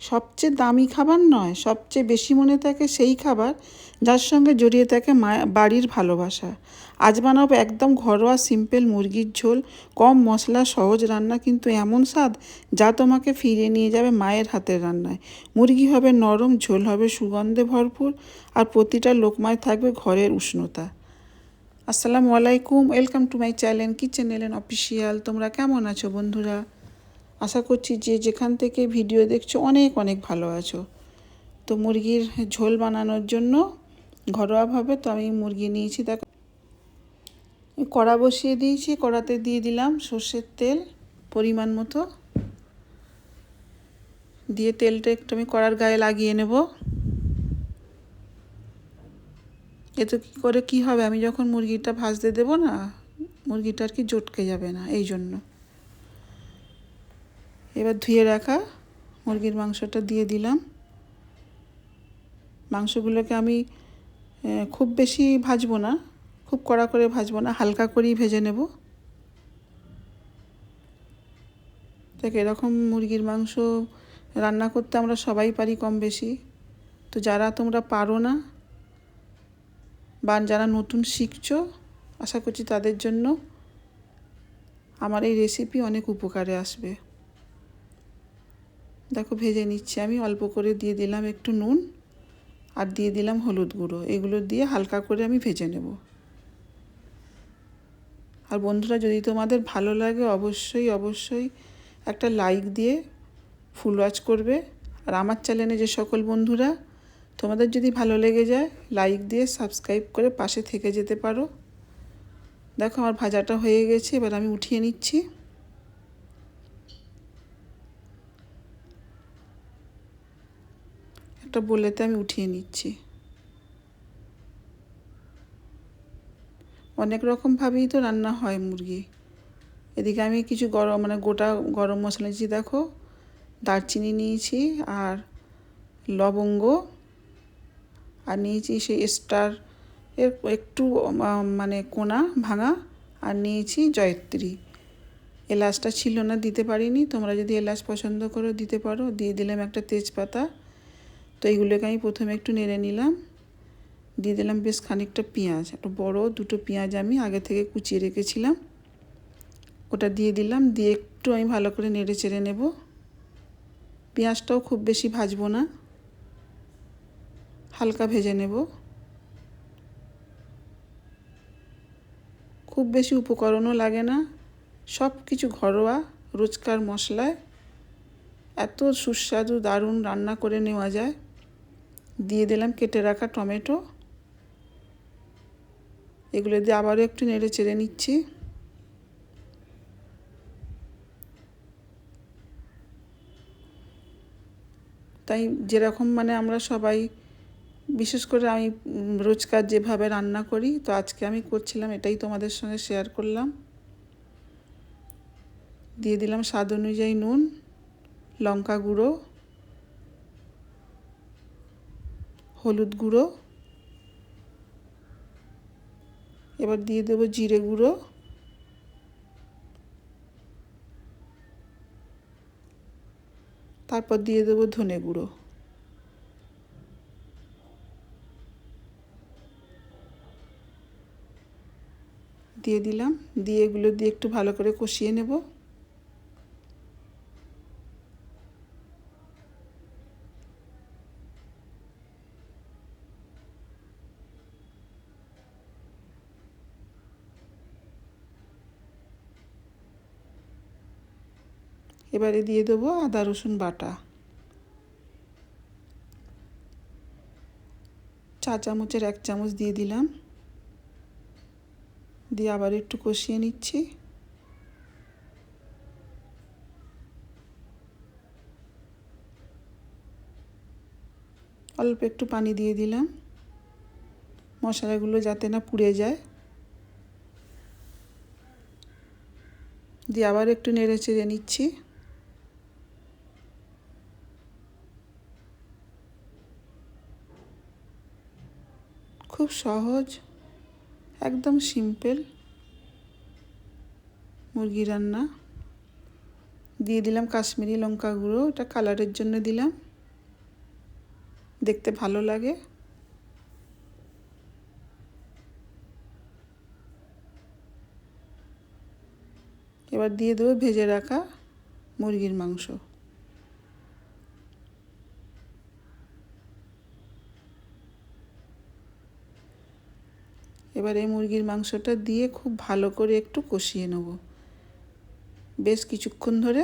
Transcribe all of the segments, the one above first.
সবচেয়ে দামি খাবার নয়, সবচেয়ে বেশি মনে থাকে সেই খাবার যার সঙ্গে জড়িয়ে থাকে বাড়ির ভালোবাসা। আজ বানাবো একদম ঘরোয়া সিম্পল মুরগির ঝোল, কম মশলা, সহজ রান্না, কিন্তু এমন স্বাদ যা তোমাকে ফিরিয়ে নিয়ে যাবে মায়ের হাতের রান্নায়। মুরগি হবে নরম, ঝোল হবে সুগন্ধে ভরপুর, আর প্রতিটা লোকমায় থাকবে ঘরের উষ্ণতা। আসসালামু আলাইকুম, welcome to my channel kitchen এলেন অফিসিয়াল। তোমরা কেমন আছো বন্ধুরা? আশা করছি যে যেখান থেকে ভিডিও দেখছো অনেক অনেক ভালো আছো। তো মুরগির ঝোল বানানোর জন্য ঘরোয়াভাবে তো আমি মুরগি নিয়েছি। দেখো, কড়া বসিয়ে দিয়েছি, কড়াতে দিয়ে দিলাম সর্ষের তেল পরিমাণ মতো, দিয়ে তেলটা একটু আমি কড়ার গায়ে লাগিয়ে নেব। এতে কী করে কী হবে, আমি যখন মুরগিটা ভাজতে দেবো না, মুরগিটা আর কি জটকে যাবে না, এই জন্য। এবার ধুয়ে রাখা মুরগির মাংসটা দিয়ে দিলাম। মাংসগুলোকে আমি খুব বেশি ভাজবো না, খুব কড়া করে ভাজবো না, হালকা করেই ভেজে নেব। দেখ, এরকম মুরগির মাংস রান্না করতে আমরা সবাই পারি কম বেশি। তো যারা তোমরা পারো না বা যারা নতুন শিখছো, আশা করছি তাদের জন্য আমার এই রেসিপি অনেক উপকারে আসবে। দেখো, ভেজে নিচ্ছি আমি, অল্প করে দিয়ে দিলাম একটু নুন আর দিয়ে দিলাম হলুদ গুঁড়ো। এগুলো দিয়ে হালকা করে আমি ভেজে নেব। আর বন্ধুরা, যদি তোমাদের ভালো লাগে অবশ্যই অবশ্যই একটা লাইক দিয়ে ফুল ওয়াচ করবে। আর আমার চ্যানেলে যে সকল বন্ধুরা তোমাদের যদি ভালো লেগে যায়, লাইক দিয়ে সাবস্ক্রাইব করে পাশে থেকে যেতে পারো। দেখো, আমার ভাজাটা হয়ে গেছে, এবার আমি উঠিয়ে নিচ্ছি। একটা বোলেতে আমি উঠিয়ে নিচ্ছি। অনেক রকমভাবেই তো রান্না হয় মুরগি। এদিকে আমি কিছু গোটা গরম মশলা নিয়েছি। দেখো, দারচিনি নিয়েছি আর লবঙ্গ, আর নিয়েছি সেই স্টার এর একটু কোনা ভাঙা, আর নিয়েছি জয়ত্রী। এলাচটা ছিল না, দিতে পারিনি, তোমরা যদি এলাচ পছন্দ করো দিতে পারো। দিয়ে দিলাম একটা তেজপাতা। তো এইগুলোকে আমি প্রথমে একটু নেড়ে নিলাম। দিয়ে দিলাম বেশ খানিকটা পেঁয়াজ, একটা বড় দুটো পেঁয়াজ আমি আগে থেকে কুচিয়ে রেখেছিলাম, ওটা দিয়ে দিলাম। দিয়ে একটু আমি ভালো করে নেড়ে চেড়ে নেব। পেঁয়াজটাও খুব বেশি ভাজবো না, হালকা ভেজে নেব। খুব বেশি উপকরণও লাগে না, সব কিছু ঘরোয়া রোজকার মশলায় এত সুস্বাদু দারুণ রান্না করে নেওয়া যায়। দিয়ে দিলাম কেটে রাখা টমেটো। এগুলো দিয়ে আবারও একটু নেড়ে চেড়ে নিচ্ছি। তাই যেরকম আমরা সবাই, বিশেষ করে আমি রোজকার যেভাবে রান্না করি, তো আজকে আমি করছিলাম, এটাই তোমাদের সঙ্গে শেয়ার করলাম। দিয়ে দিলাম স্বাদ অনুযায়ী নুন, লঙ্কা গুঁড়ো, হলুদ গুঁড়ো, এবার দিয়ে দেবো জিরে গুঁড়ো, তারপর দিয়ে দেবো ধনে গুঁড়ো। দিয়ে দিলাম, দিয়ে এগুলো দিয়ে একটু ভালো করে কষিয়ে নেব। এবারে দিয়ে দেবো আদা রসুন বাটা, চা চামচের 1 চামচ দিয়ে দিলাম। দিয়ে আবার একটু কষিয়ে নিচ্ছি। অল্প একটু পানি দিয়ে দিলাম, মশলাগুলো যাতে না পুড়ে যায়। দিয়ে আবার একটু নেড়ে চেড়ে নিচ্ছি। খুব সহজ, একদম সিম্পল মুরগি রান্না। দিয়ে দিলাম কাশ্মীরি লঙ্কা গুঁড়ো, এটা কালারের জন্য দিলাম। দেখতে ভালো লাগে। এবার দিয়ে দেবো ভেজে রাখা মুরগির মাংস। এবার এই মুরগির মাংসটা দিয়ে খুব ভালো করে একটু কষিয়ে নেব বেশ কিছুক্ষণ ধরে।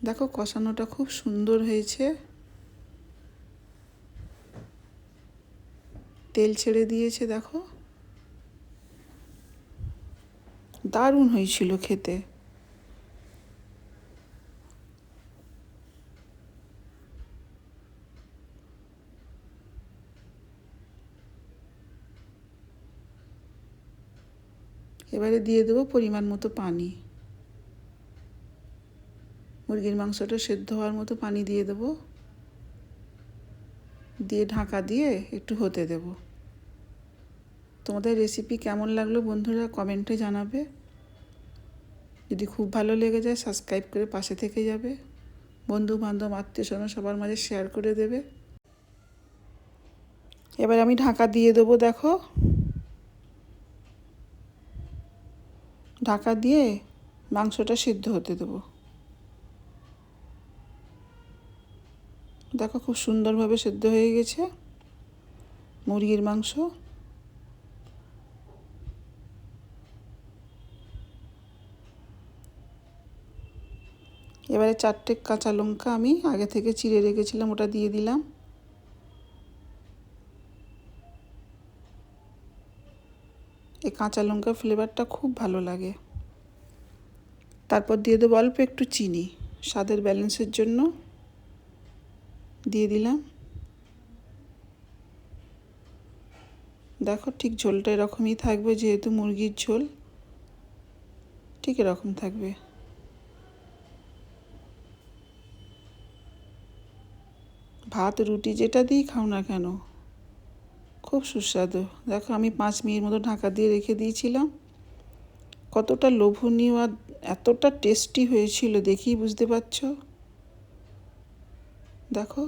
দেখো কষানোটা খুব সুন্দর হয়েছে, তেল ছেড়ে দিয়েছে। দেখো দারুণ হয়েছিল খেতে। এবারে দিয়ে দেবো পরিমাণ মতো পানি। মুরগির মাংসটা সেদ্ধ হওয়ার মতো পানি দিয়ে দেবো, দিয়ে ঢাকা দিয়ে একটু হতে দেব। তোমাদের রেসিপি কেমন লাগলো বন্ধুরা কমেন্টে জানাবে। যদি খুব ভালো লেগে যায় সাবস্ক্রাইব করে পাশে থেকে যাবে, বন্ধু বান্ধব আত্মীয় স্বজন সবার মাঝে শেয়ার করে দেবে। এবার আমি ঢাকা দিয়ে দেবো। দেখো ঢাকা দিয়ে মাংসটা সিদ্ধ হতে দেবো। দেখো খুব সুন্দরভাবে সিদ্ধ হয়ে গেছে মুরগির মাংস। এবারে 4টে কাঁচা লঙ্কা আমি আগে থেকে চিড়ে রেখেছিলাম, ওটা দিয়ে দিলাম। এই কাঁচা লঙ্কার ফ্লেভারটা খুব ভালো লাগে। তারপর দিয়ে দেবো অল্প একটু চিনি, স্বাদের ব্যালেন্সের জন্য দিয়ে দিলাম। দেখো ঠিক ঝোলটা এরকমই থাকবে, যেহেতু মুরগির ঝোল ঠিক এরকম থাকবে। ভাত রুটি যেটা দিই খাও না কেন খুব সুস্বাদু। দেখো আমি 5 মিনিট মতো ঢাকা দিয়ে রেখে দিয়েছিলাম। কতটা লোভনীয় আর এতটা টেস্টি হয়েছিল দেখেই বুঝতে পারছো। দেখো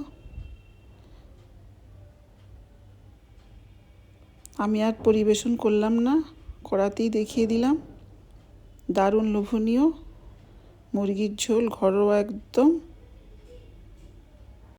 আমি আর পরিবেশন করলাম না, কড়াতেই দেখিয়ে দিলাম। দারুণ লোভনীয় মুরগির ঝোল, ঘরোয়া একদম।